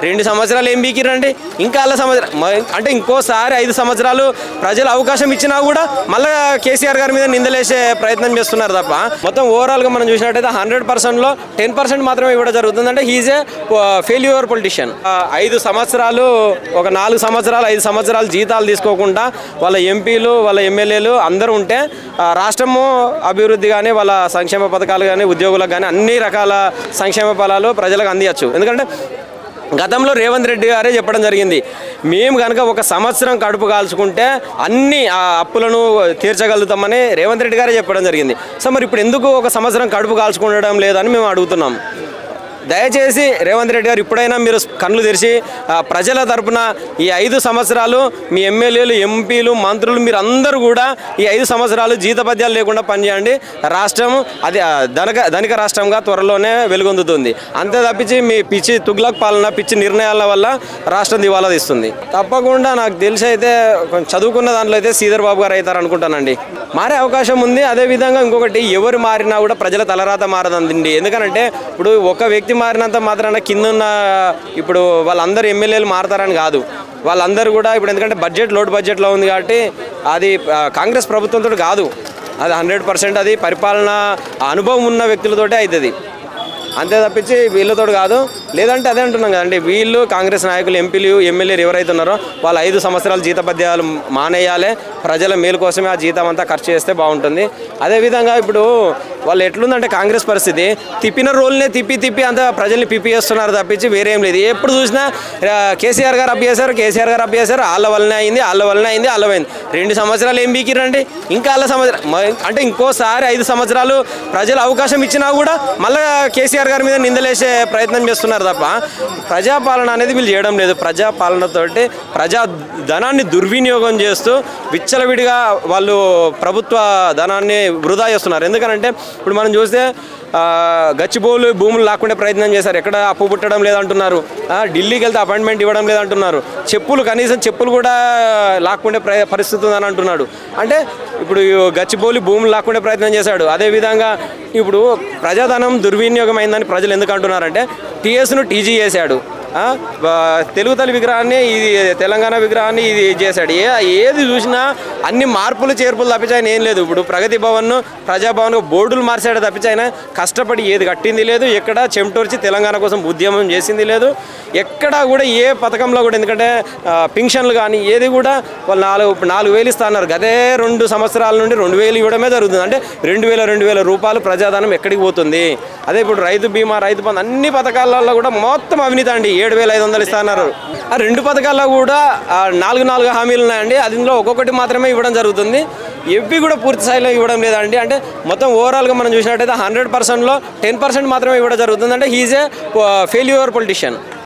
2 సంవత్సరాలు ఏం బీకిరండి ఇంకా అలా అంటే ఇంకోసారి 5 సంవత్సరాలు ప్రజలు అవకాశం ఇచ్చినా కూడా మళ్ళీ కేసీఆర్ గారి మీద నిందలేసే ప్రయత్నం చేస్తున్నారు తప్ప మొత్తం ఓవరాల్గా మనం చూసినట్టయితే 100%లో 10% మాత్రమే ఇవ్వడం జరుగుతుంది. అంటే హీజ్ ఏ ఫెయిల్యూర్ పొలిటీషియన్. 5 సంవత్సరాలు ఒక 4 సంవత్సరాలు 5 సంవత్సరాలు జీతాలు తీసుకోకుండా వాళ్ళ ఎంపీలు వాళ్ళ ఎమ్మెల్యేలు అందరూ ఉంటే రాష్ట్రము అభివృద్ధి కానీ వాళ్ళ సంక్షేమ పథకాలు కానీ ఉద్యోగులకు కానీ అన్ని రకాల సంక్షేమ ఫలాలు ప్రజలకు అందియచ్చు. ఎందుకంటే గతంలో రేవంత్ రెడ్డి గారే చెప్పడం జరిగింది, మేము కనుక ఒక సంవత్సరం కడుపు కాల్చుకుంటే అన్ని అప్పులను తీర్చగలుగుతామని రేవంత్ రెడ్డి గారే చెప్పడం జరిగింది. సో మరి ఇప్పుడు ఎందుకు ఒక సంవత్సరం కడుపు కాల్చుకుండడం లేదని మేము అడుగుతున్నాం. దయచేసి రేవంత్ రెడ్డి గారు ఇప్పుడైనా మీరు కళ్ళు తెరిచి ప్రజల తరపున ఈ 5 సంవత్సరాలు మీ ఎమ్మెల్యేలు ఎంపీలు మంత్రులు మీరు అందరూ కూడా ఈ 5 సంవత్సరాలు జీతపద్యాలు లేకుండా పనిచేయండి. రాష్ట్రం అది ధనిక రాష్ట్రంగా త్వరలోనే వెలుగొందుతుంది. అంతే తప్పించి మీ పిచ్చి తుగ్లక్ పాలన పిచ్చి నిర్ణయాల వల్ల రాష్ట్రం దివాలా తీస్తుంది. తప్పకుండా నాకు తెలిసి అయితే చదువుకున్న దాంట్లో అయితే శ్రీధర్ బాబు గారు అవుతారు అనుకుంటానండి. మారే అవకాశం ఉంది. అదేవిధంగా ఇంకొకటి ఎవరు మారినా కూడా ప్రజల తలరాత మారదండి. ఎందుకంటే ఇప్పుడు ఒక వ్యక్తి మారినంత మాత్రాన కింద ఇప్పుడు వాళ్ళందరూ ఎమ్మెల్యేలు మారతారని కాదు. వాళ్ళందరూ కూడా ఇప్పుడు ఎందుకంటే లోటు బడ్జెట్లో ఉంది కాబట్టి అది కాంగ్రెస్ ప్రభుత్వంతో కాదు, అది 100% అది పరిపాలన అనుభవం ఉన్న వ్యక్తులతోటే అవుతుంది. అంతే తప్పించి వీళ్ళతో కాదు. లేదంటే అదే అంటున్నాం కదండి, వీళ్ళు కాంగ్రెస్ నాయకులు ఎంపీలు ఎమ్మెల్యేలు ఎవరైతే ఉన్నారో వాళ్ళు 5 సంవత్సరాలు జీతపద్యాలు మానేయాలి. ప్రజల మేలు కోసమే ఆ జీతం అంతా ఖర్చు చేస్తే బాగుంటుంది. అదేవిధంగా ఇప్పుడు వాళ్ళు ఎట్లుందంటే కాంగ్రెస్ పరిస్థితి తిప్పిన రోల్నే తిప్పి అంతా ప్రజల్ని పిప్పి చేస్తున్నారు తప్పించి వేరేం లేదు. ఎప్పుడు చూసినా కేసీఆర్ గారు అప్ చేశారు వాళ్ళ వల్లనే అయింది 2 సంవత్సరాలు ఏం బీకిరండి ఇంకా అలా అంటే ఇంకోసారి 5 సంవత్సరాలు ప్రజలు అవకాశం ఇచ్చినా కూడా మళ్ళీ కేసీఆర్ గారి మీద నిందలేసే ప్రయత్నం చేస్తున్నారు తప్ప ప్రజాపాలన అనేది వీళ్ళు చేయడం లేదు. ప్రజాపాలనతోటి ప్రజా ధనాన్ని దుర్వినియోగం చేస్తూ విచ్చలవిడిగా వాళ్ళు ప్రభుత్వ ధనాన్ని వృధా చేస్తున్నారు. ఎందుకంటే ఇప్పుడు మనం చూస్తే గచ్చిబౌలు భూములు లాక్కుండే ప్రయత్నం చేశారు. ఎక్కడ అప్పు పుట్టడం లేదంటున్నారు. ఢిల్లీకి వెళ్తే అపాయింట్మెంట్ ఇవ్వడం లేదంటున్నారు. కనీసం చెప్పులు కూడా లాక్కుండే పరిస్థితి ఉందని అంటున్నాడు. అంటే ఇప్పుడు గచ్చిబౌలి భూములు లాక్కుండే ప్రయత్నం చేశాడు. అదేవిధంగా ఇప్పుడు ప్రజాధనం దుర్వినియోగం అయిందని ప్రజలు ఎందుకు అంటున్నారంటే టీఎస్ను టీజీ చేశాడు. తెలుగు తల్లి విగ్రహాన్ని ఇది తెలంగాణ విగ్రహాన్ని ఇది చేశాడు. ఏది చూసినా అన్ని మార్పులు చేర్పులు తప్పించాయన ఏం లేదు. ఇప్పుడు ప్రగతి భవన్ ప్రజాభవన్ బోర్డులు మార్చాడు తప్పించాయన కష్టపడి ఏది కట్టింది లేదు. ఎక్కడ చెమటోర్చి తెలంగాణ కోసం ఉద్యమం చేసింది లేదు. ఎక్కడా కూడా ఏ పథకంలో కూడా ఎందుకంటే పింఛన్లు కానీ ఏది కూడా వాళ్ళు 4,000 ఇస్తా అన్నారు. గదే 2 సంవత్సరాల నుండి 2,000 ఇవ్వడమే జరుగుతుంది. అంటే 2,000 రూపాయలు ప్రజాధనం ఎక్కడికి పోతుంది? అదే ఇప్పుడు రైతు బీమా రైతు బంధు అన్ని పథకాలలో కూడా మొత్తం అవినీతి అండి. 7,500 ఇస్తా అన్నారు. ఆ 2 పథకాల్లో కూడా 4 హామీలు ఉన్నాయండి. అందులో ఒక్కొక్కటి మాత్రమే ఇవ్వడం జరుగుతుంది. ఇవి కూడా పూర్తి స్థాయిలో ఇవ్వడం లేదండి. అంటే మొత్తం ఓవరాల్గా మనం చూసినట్టయితే 100%లో 10% మాత్రమే ఇవ్వడం జరుగుతుంది. అంటే హీజ్ ఏ ఫెయిల్యూర్ పొలిటీషియన్.